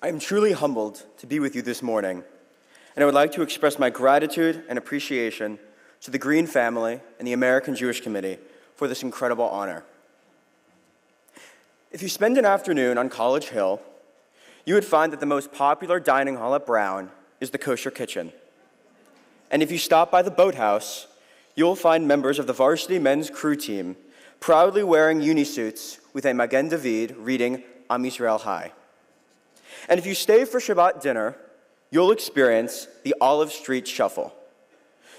I am truly humbled to be with you this morning, and I would like to express my gratitude and appreciation to the Greene family and the American Jewish Committee for this incredible honor. If you spend an afternoon on College Hill, you would find that the most popular dining hall at Brown is the Kosher Kitchen. And if you stop by the Boathouse, you'll find members of the varsity men's crew team proudly wearing unisuits with a Magen David reading Am Yisrael High. And if you stay for Shabbat dinner, you'll experience the Olive Street Shuffle.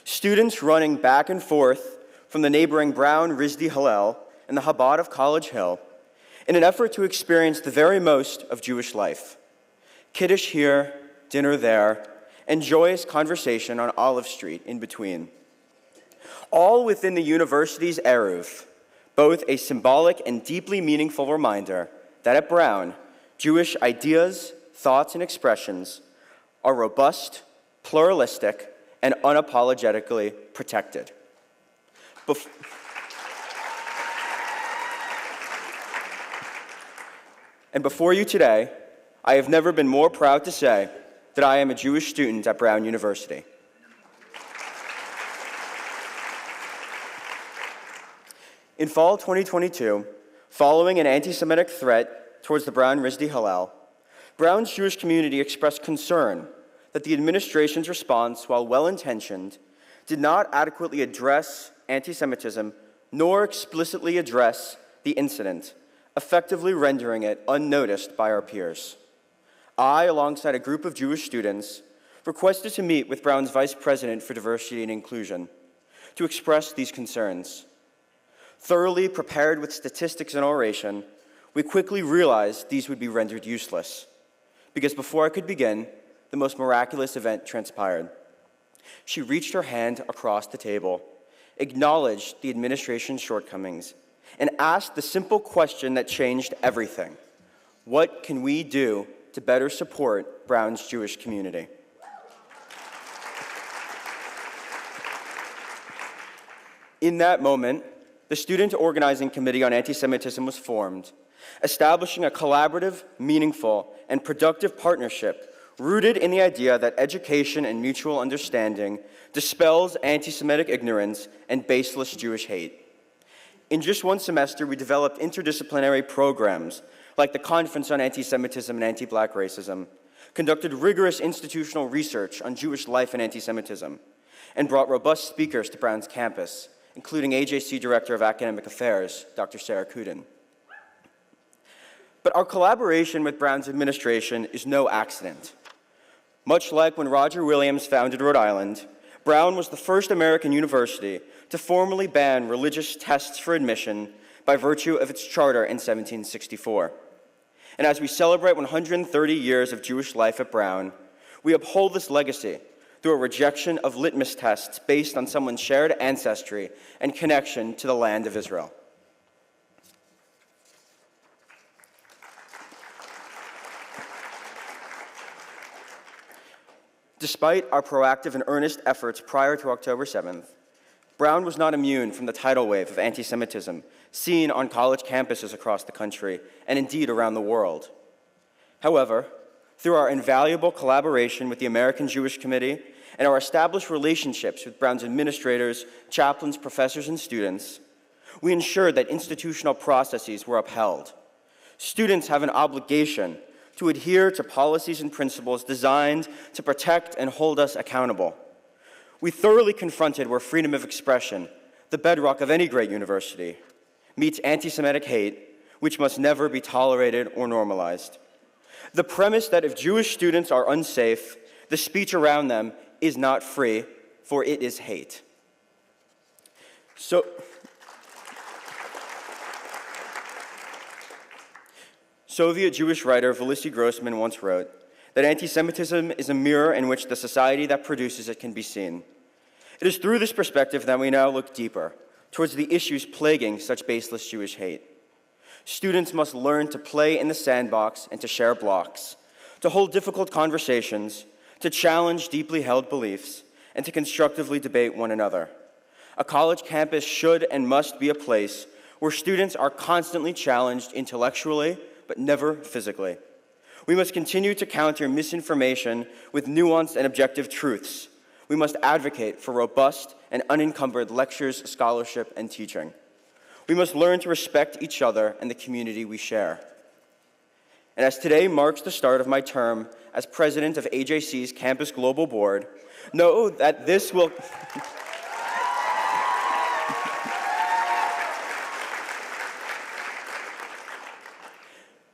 Students running back and forth from the neighboring Brown Rizdi Hillel and the Chabad of College Hill in an effort to experience the very most of Jewish life. Kiddush here, dinner there, and joyous conversation on Olive Street in between. All within the university's Eruv, both a symbolic and deeply meaningful reminder that at Brown, Jewish ideas, thoughts, and expressions are robust, pluralistic, and unapologetically protected. And before you today, I have never been more proud to say that I am a Jewish student at Brown University. In fall 2022, following an anti-Semitic threat towards the Brown Rizdi Hillel, Brown's Jewish community expressed concern that the administration's response, while well-intentioned, did not adequately address anti-Semitism nor explicitly address the incident, effectively rendering it unnoticed by our peers. I, alongside a group of Jewish students, requested to meet with Brown's Vice President for Diversity and Inclusion to express these concerns. Thoroughly prepared with statistics and oration, we quickly realized these would be rendered useless, because before I could begin, the most miraculous event transpired. She reached her hand across the table, acknowledged the administration's shortcomings, and asked the simple question that changed everything. What can we do to better support Brown's Jewish community? In that moment, the Student Organizing Committee on Anti-Semitism was formed, establishing a collaborative, meaningful, and productive partnership rooted in the idea that education and mutual understanding dispels anti-Semitic ignorance and baseless Jewish hate. In just one semester, we developed interdisciplinary programs like the Conference on Anti-Semitism and Anti-Black Racism, conducted rigorous institutional research on Jewish life and anti-Semitism, and brought robust speakers to Brown's campus, including AJC Director of Academic Affairs, Dr. Sharon Greene. But our collaboration with Brown's administration is no accident. Much like when Roger Williams founded Rhode Island, Brown was the first American university to formally ban religious tests for admission by virtue of its charter in 1764. And as we celebrate 130 years of Jewish life at Brown, we uphold this legacy through a rejection of litmus tests based on someone's shared ancestry and connection to the land of Israel. Despite our proactive and earnest efforts prior to October 7th, Brown was not immune from the tidal wave of anti-Semitism seen on college campuses across the country and indeed around the world. However, through our invaluable collaboration with the American Jewish Committee and our established relationships with Brown's administrators, chaplains, professors, and students, we ensured that institutional processes were upheld. Students have an obligation to adhere to policies and principles designed to protect and hold us accountable. We thoroughly confronted where freedom of expression, the bedrock of any great university, meets anti-Semitic hate, which must never be tolerated or normalized. The premise that if Jewish students are unsafe, the speech around them is not free, for it is hate. Soviet Jewish writer Valery Grossman once wrote that anti-Semitism is a mirror in which the society that produces it can be seen. It is through this perspective that we now look deeper towards the issues plaguing such baseless Jewish hate. Students must learn to play in the sandbox and to share blocks, to hold difficult conversations, to challenge deeply held beliefs, and to constructively debate one another. A college campus should and must be a place where students are constantly challenged intellectually, but never physically, We must continue to counter misinformation with nuanced and objective truths. We must advocate for robust and unencumbered lectures, scholarship, and teaching. We must learn to respect each other and the community we share. And as today marks the start of my term as president of AJC's Campus Global Board, know that this will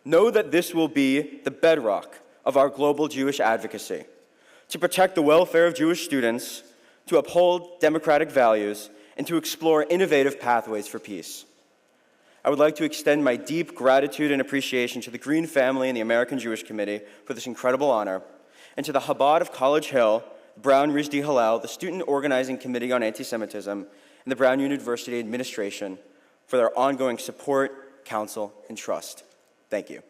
know that this will be the bedrock of our global Jewish advocacy, to protect the welfare of Jewish students, to uphold democratic values, and to explore innovative pathways for peace. I would like to extend my deep gratitude and appreciation to the Greene family and the American Jewish Committee for this incredible honor, and to the Chabad of College Hill, Brown Rizdi Hillel, the Student Organizing Committee on Antisemitism, and the Brown University Administration for their ongoing support, counsel, and trust. Thank you.